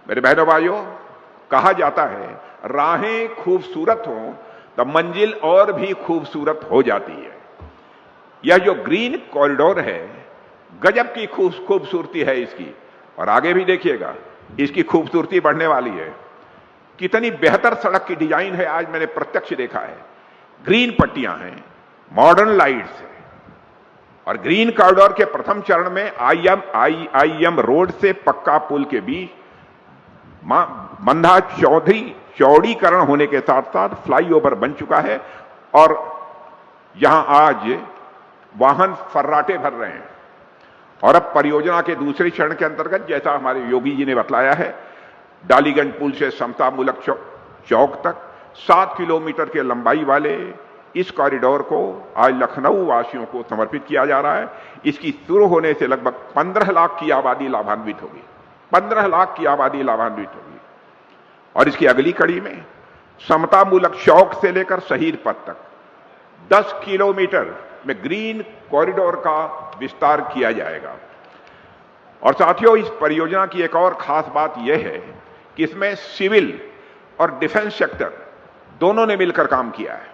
मेरे बहनों भाइयों, कहा जाता है राहें खूबसूरत हों तो मंजिल और भी खूबसूरत हो जाती है। यह जो ग्रीन कॉरिडोर है, गजब की खूबसूरती है इसकी, और आगे भी देखिएगा इसकी खूबसूरती बढ़ने वाली है। कितनी बेहतर सड़क की डिजाइन है, आज मैंने प्रत्यक्ष देखा है। ग्रीन पट्टियां हैं, मॉडर्न लाइट्स है, और ग्रीन कॉरिडोर के प्रथम चरण में आईएम रोड से पक्का पुल के बीच बंधा चौड़ीकरण होने के साथ साथ फ्लाईओवर बन चुका है, और यहां आज वाहन फर्राटे भर रहे हैं। और अब परियोजना के दूसरे चरण के अंतर्गत, जैसा हमारे योगी जी ने बतलाया है, डालीगंज पुल से समतामूलक चौक तक 7 किलोमीटर के लंबाई वाले इस कॉरिडोर को आज लखनऊ वासियों को समर्पित किया जा रहा है। इसकी शुरू होने से लगभग 15 लाख की आबादी लाभान्वित होगी, 15 लाख की आबादी लाभान्वित होगी। और इसकी अगली कड़ी में समतामूलक चौक से लेकर शहीद पथ तक 10 किलोमीटर में ग्रीन कॉरिडोर का विस्तार किया जाएगा। और साथियों, इस परियोजना की एक और खास बात यह है कि इसमें सिविल और डिफेंस सेक्टर दोनों ने मिलकर काम किया है,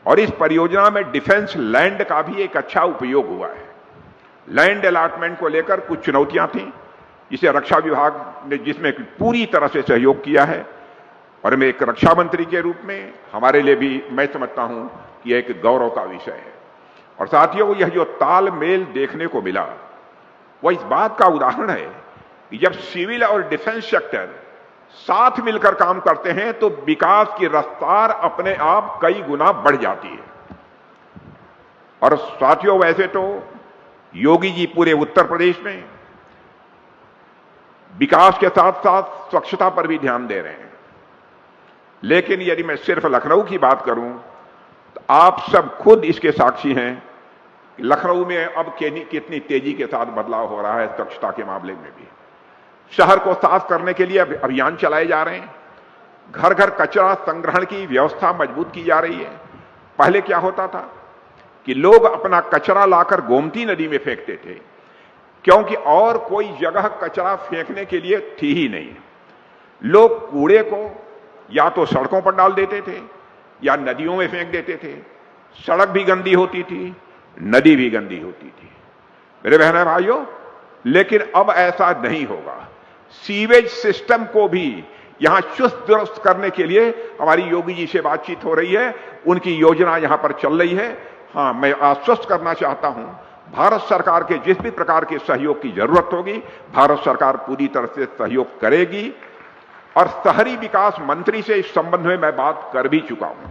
और इस परियोजना में डिफेंस लैंड का भी एक अच्छा उपयोग हुआ है। लैंड अलॉटमेंट को लेकर कुछ चुनौतियां थीं, जिसे रक्षा विभाग ने जिसमें पूरी तरह से सहयोग किया है, और मैं एक रक्षा मंत्री के रूप में हमारे लिए भी मैं समझता हूं कि एक गौरव का विषय है। और साथियों, यह जो तालमेल देखने को मिला वह इस बात का उदाहरण है कि जब सिविल और डिफेंस सेक्टर साथ मिलकर काम करते हैं तो विकास की रफ्तार अपने आप कई गुना बढ़ जाती है। और साथियों, वैसे तो योगी जी पूरे उत्तर प्रदेश में विकास के साथ साथ स्वच्छता पर भी ध्यान दे रहे हैं, लेकिन यदि मैं सिर्फ लखनऊ की बात करूं तो आप सब खुद इसके साक्षी हैं कि लखनऊ में अब कितनी तेजी के साथ बदलाव हो रहा है स्वच्छता के मामले में भी। शहर को साफ करने के लिए अभियान चलाए जा रहे हैं, घर घर कचरा संग्रहण की व्यवस्था मजबूत की जा रही है। पहले क्या होता था कि लोग अपना कचरा लाकर गोमती नदी में फेंकते थे, क्योंकि और कोई जगह कचरा फेंकने के लिए थी ही नहीं। लोग कूड़े को या तो सड़कों पर डाल देते थे या नदियों में फेंक देते थे। सड़क भी गंदी होती थी, नदी भी गंदी होती थी। मेरे बहन भाइयों, लेकिन अब ऐसा नहीं होगा। सीवेज सिस्टम को भी यहां चुस्त दुरुस्त करने के लिए हमारी योगी जी से बातचीत हो रही है, उनकी योजना यहां पर चल रही है। हां, मैं आश्वस्त करना चाहता हूं, भारत सरकार के जिस भी प्रकार के सहयोग की जरूरत होगी, भारत सरकार पूरी तरह से सहयोग करेगी। और शहरी विकास मंत्री से इस संबंध में मैं बात कर भी चुका हूं।